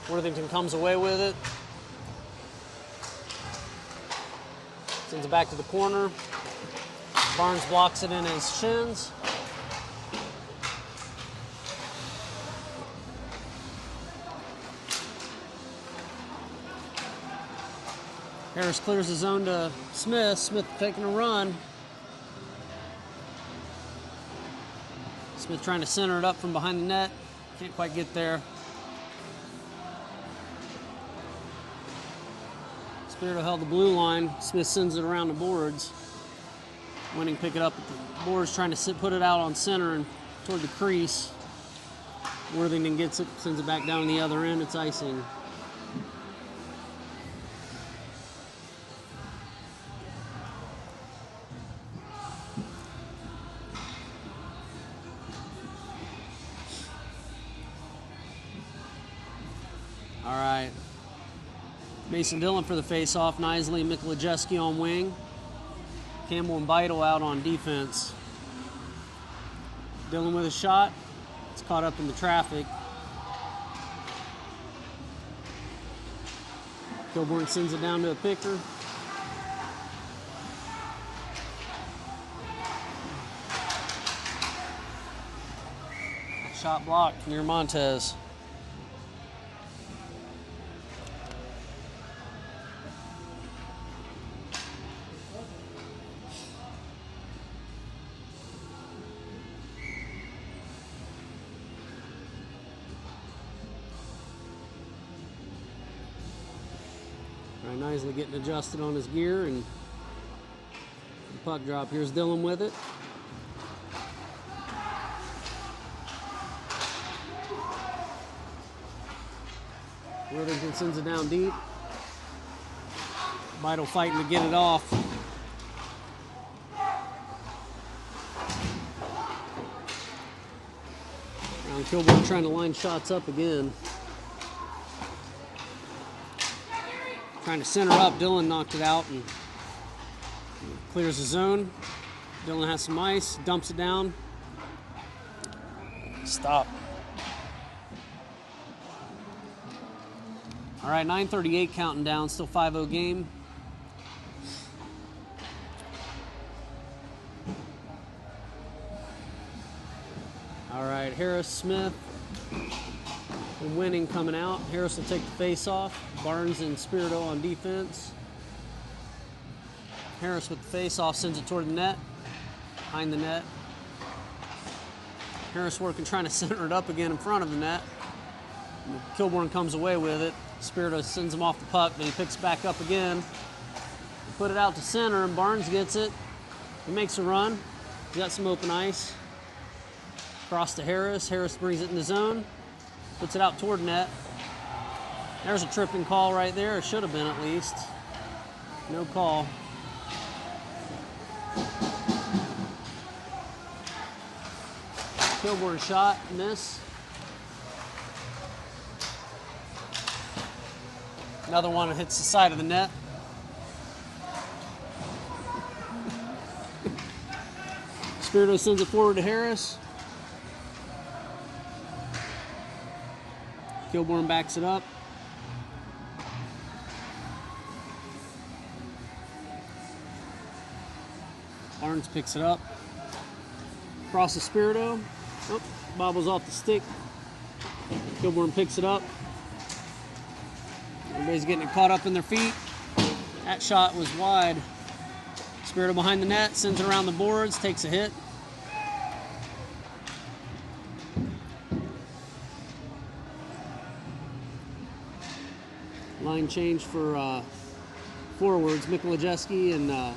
Worthington comes away with it. Sends it back to the corner. Barnes blocks it in his shins. Harris clears the zone to Smith. Smith taking a run. Smith trying to center it up from behind the net. Can't quite get there. Spirito held the blue line. Smith sends it around the boards. Winning pick it up at the boards, trying to put it out on center and toward the crease. Worthington gets it, sends it back down the other end. It's icing. All right. Mason Dillon for the face-off. Nisley and Mikolajewski on wing. Campbell and Beidel out on defense. Dillon with a shot. It's caught up in the traffic. Kilbourne sends it down to a picker. Shot blocked near Montez. All right, Nisley getting adjusted on his gear and the puck drop. Here's Dillon with it. Worthington sends it down deep. Beidel fighting to get it off. Now Kilbourne trying to line shots up again. Trying to center up. Dillon knocked it out and clears the zone. Dillon has some ice, dumps it down. Stop. All right, 9:38 counting down, still 5-0 game. All right, Harris, Smith, and Winning coming out. Harris will take the face off. Barnes and Spirito on defense. Harris with the face off sends it toward the net, behind the net. Harris working, trying to center it up again in front of the net. Kilbourne comes away with it. Spirito sends him off the puck, but he picks it back up again. Put it out to center, and Barnes gets it. He makes a run. He's got some open ice. Cross to Harris. Harris brings it in the zone. Puts it out toward net. There's a tripping call right there. It should have been at least. No call. Kilbourne shot, miss. Another one hits the side of the net. Spirito sends it forward to Harris. Kilbourne backs it up. Barnes picks it up. Crosses Spirito. Oh, bobbles off the stick. Kilbourne picks it up. Everybody's getting it caught up in their feet. That shot was wide. Spirito behind the net, sends it around the boards, takes a hit. Line change for forwards. Mikolajewski and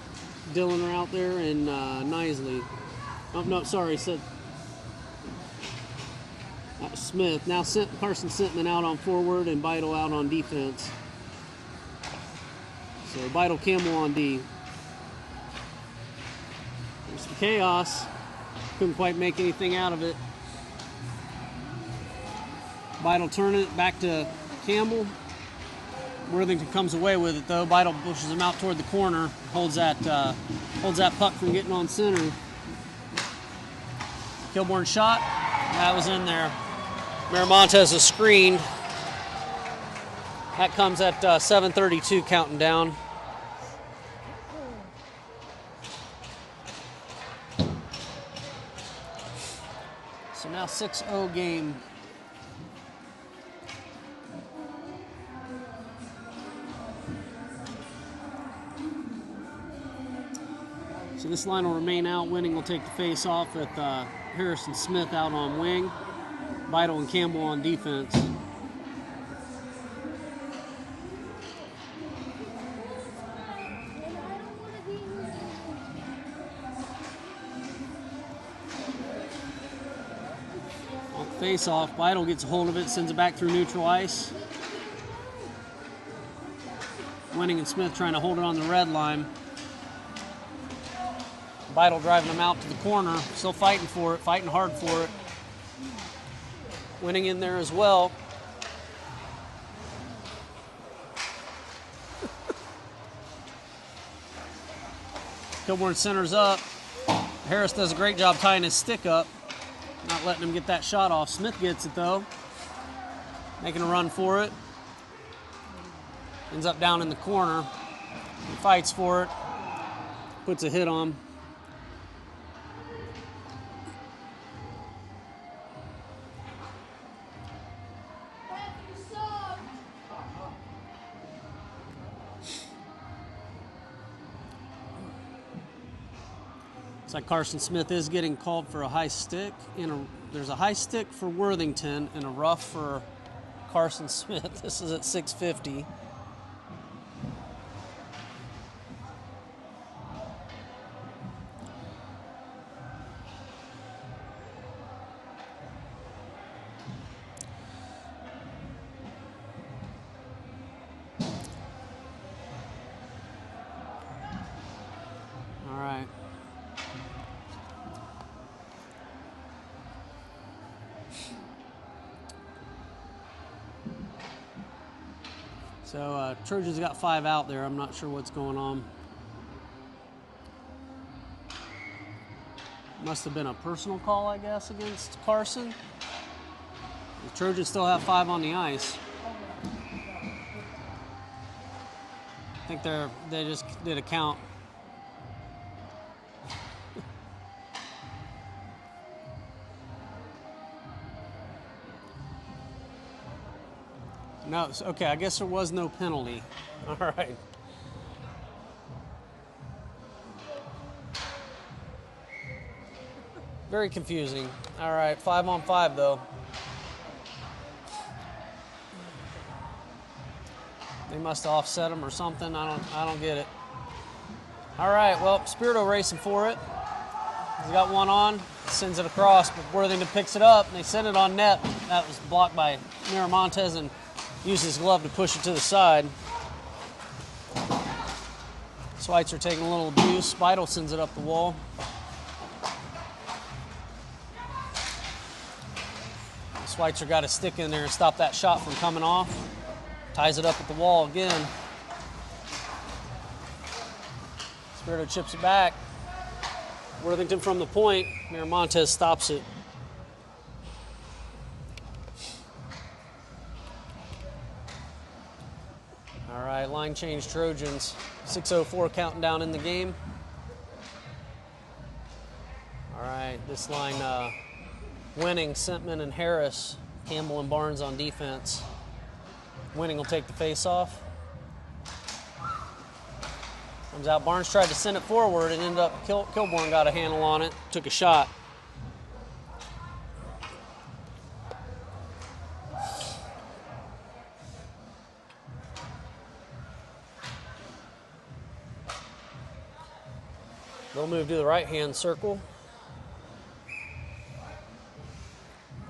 Dillon are out there, and Nisley. Oh, no, sorry, said Smith. Now Carson Sentman out on forward and Beidle out on defense. So Beidle Campbell on D. There's some chaos. Couldn't quite make anything out of it. Beidle turning it back to Campbell. Worthington comes away with it though. Beidle pushes him out toward the corner. Holds that puck from getting on center. Kilbourne shot. That was in there. Miramontes is screened. That comes at 7:32 counting down. So now 6-0 game. So this line will remain out. Winning will take the face off with Harrison Smith out on wing. Beidle and Campbell on defense. Face off, Beidle gets a hold of it, sends it back through neutral ice. Winning and Smith trying to hold it on the red line. Beidle driving them out to the corner, still fighting for it, fighting hard for it. Winning in there as well. Kilbourne centers up. Harris does a great job tying his stick up. Not letting him get that shot off. Smith gets it though. Making a run for it. Ends up down in the corner. He fights for it. Puts a hit on. Looks like Carson Smith is getting called for a high stick. There's a high stick for Worthington and a rough for Carson Smith. This is at 6:50. All right. So Trojans got 5 out there. I'm not sure what's going on. Must have been a personal call, I guess, against Carson. The Trojans still have 5 on the ice. I think they just did a count. No, okay, I guess there was no penalty. All right. Very confusing. All right, 5 on 5 though. They must have offset them or something. I don't get it. All right, well, Spirito racing for it. He's got one on, sends it across, but Worthington picks it up and they send it on net. That was blocked by Miramontes and used his glove to push it to the side. Schweitzer taking a little abuse. Beidle sends it up the wall. Schweitzer got a stick in there and stopped that shot from coming off. Ties it up at the wall again. Spirito chips it back. Worthington from the point. Miramontes stops it. All right, line change Trojans. 6:04 counting down in the game. All right, this line Winning, Sentman and Harris. Campbell and Barnes on defense. Winning will take the face off. Comes out, Barnes tried to send it forward and ended up, Kilbourne got a handle on it, took a shot. They'll move to the right-hand circle.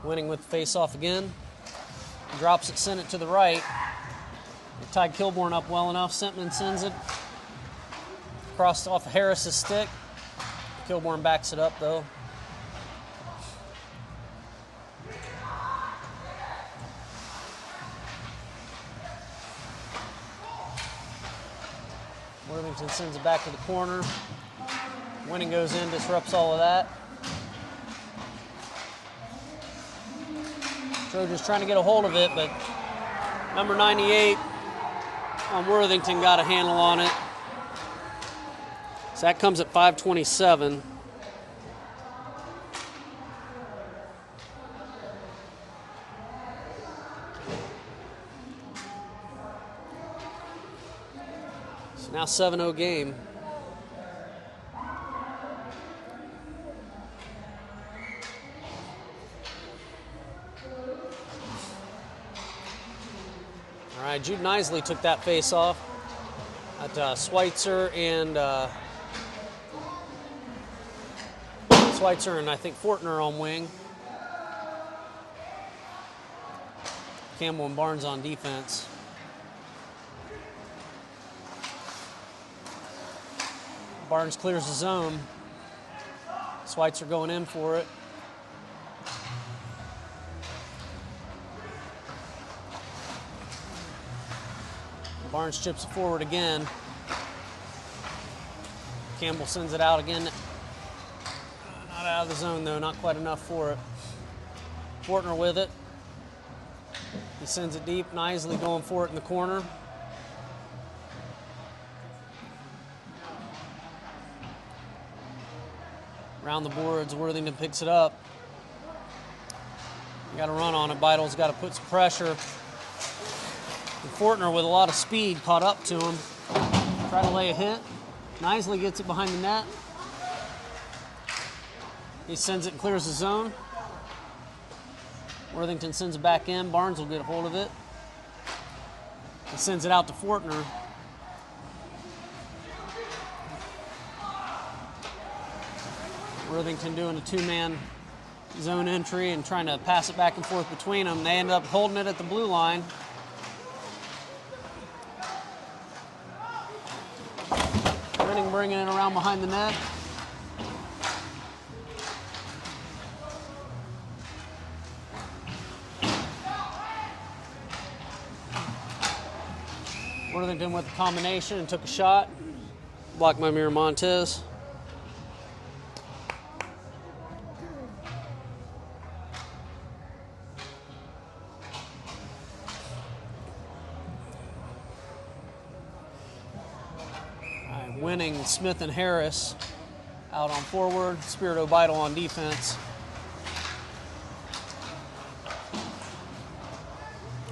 Winning with the face-off again. Drops it, sent it to the right. They tied Kilbourne up well enough. Sentman sends it. Crossed off of Harris's stick. Kilbourne backs it up, though. Worthington sends it back to the corner. Winning goes in, disrupts all of that. Trojans trying to get a hold of it, but number 98 on Worthington got a handle on it. So that comes at 5:27. So now 7-0 game. All right, Jude Nisley took that face off. At Schweitzer and I think Fortner on wing. Campbell and Barnes on defense. Barnes clears the zone. Schweitzer going in for it. Barnes chips it forward again. Campbell sends it out again. Not out of the zone, though. Not quite enough for it. Fortner with it. He sends it deep. Nisley going for it in the corner. Around the boards, Worthington picks it up. Got to run on it. Beidle's got to put some pressure. And Fortner, with a lot of speed, caught up to him. Try to lay a hit. Nisley gets it behind the net. He sends it and clears the zone. Worthington sends it back in. Barnes will get a hold of it. He sends it out to Fortner. Worthington doing a two-man zone entry and trying to pass it back and forth between them. They end up holding it at the blue line. Winning, bringing it around behind the net. Worthington with the combination and took a shot. Blocked by Miramontes. Winning, Smith and Harris out on forward. Spirito Beidle on defense.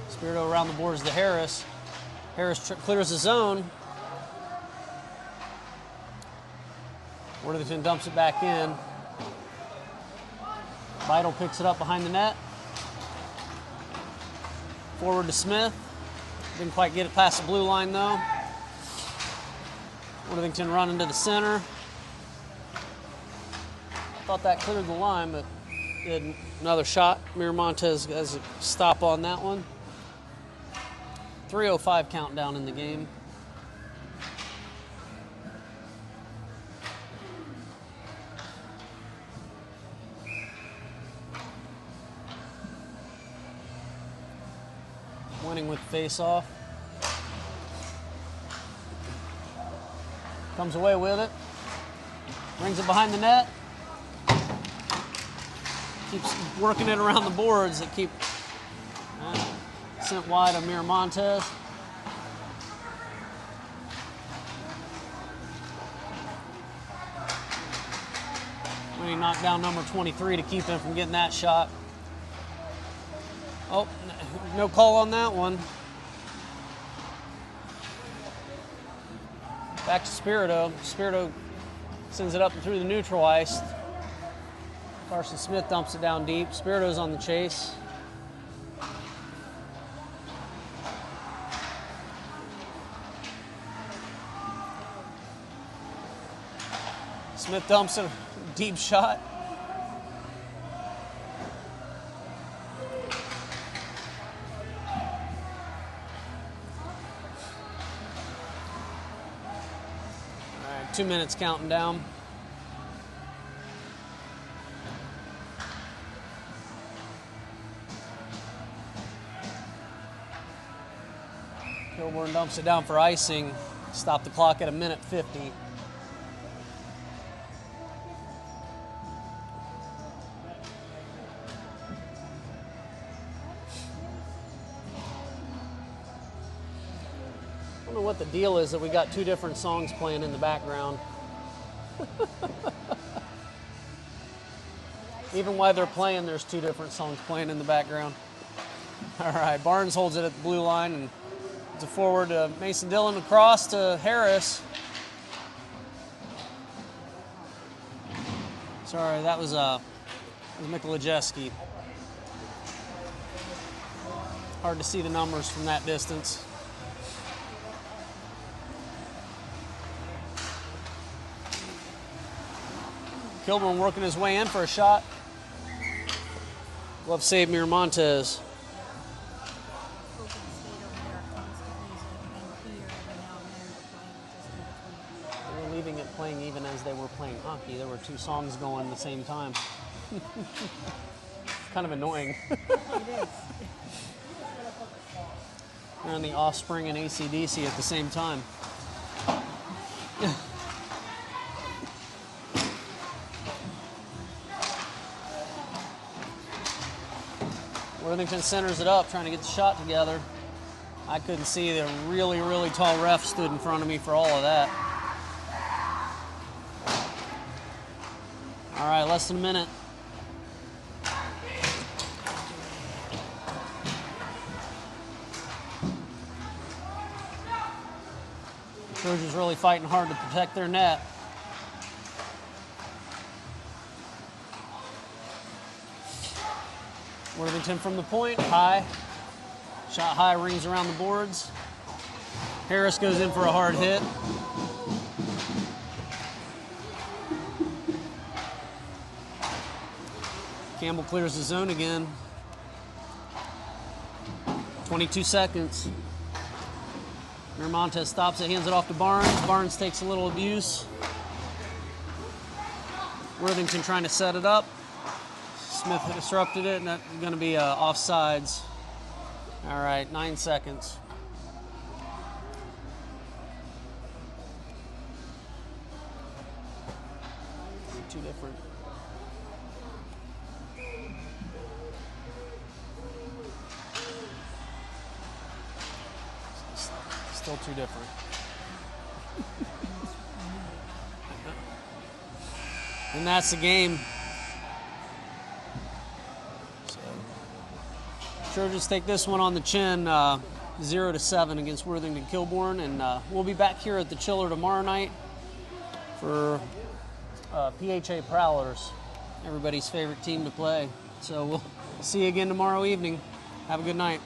Spirito around the boards to Harris. Harris clears the zone. Worthington dumps it back in. Beidle picks it up behind the net. Forward to Smith. Didn't quite get it past the blue line though. Worthington running to the center. Thought that cleared the line, but didn't. Another shot. Miramontes has a stop on that one. 3:05 countdown in the game. Winning with face-off. Comes away with it. Brings it behind the net. Keeps working it around the boards that keep sent wide of Miramontes. When he knocked down number 23 to keep him from getting that shot. Oh, no call on that one. Back to Spirito. Spirito sends it up and through the neutral ice. Carson Smith dumps it down deep. Spirito's on the chase. Smith dumps a deep shot. All right, 2 minutes counting down. Kilbourne dumps it down for icing. Stop the clock at 1:50. I don't know what the deal is that we got 2 different songs playing in the background. Even while they're playing, there's 2 different songs playing in the background. All right, Barnes holds it at the blue line and it's a forward to Mason Dillon, across to Harris. Sorry, that was Mikolajewski. Hard to see the numbers from that distance. Kilbourne working his way in for a shot. Glove save, Miramontes. They were leaving it playing even as they were playing hockey. There were 2 songs going at the same time. Kind of annoying. It is. They're on the Offspring and AC/DC at the same time. Worthington centers it up, trying to get the shot together. I couldn't see. The really, really tall ref stood in front of me for all of that. All right, less than a minute. Trojans really fighting hard to protect their net. Worthington from the point, high. Shot high, rings around the boards. Harris goes in for a hard hit. Campbell clears the zone again. 22 seconds. Miramontes stops it, hands it off to Barnes. Barnes takes a little abuse. Worthington trying to set it up. Smith disrupted it, and that's going to be offsides. All right, 9 seconds. Too different. Still too different. And that's the game. Trojans take this one on the chin, 0-7 against Worthington Kilbourne, and we'll be back here at the Chiller tomorrow night for PHA Prowlers, everybody's favorite team to play. So we'll see you again tomorrow evening. Have a good night.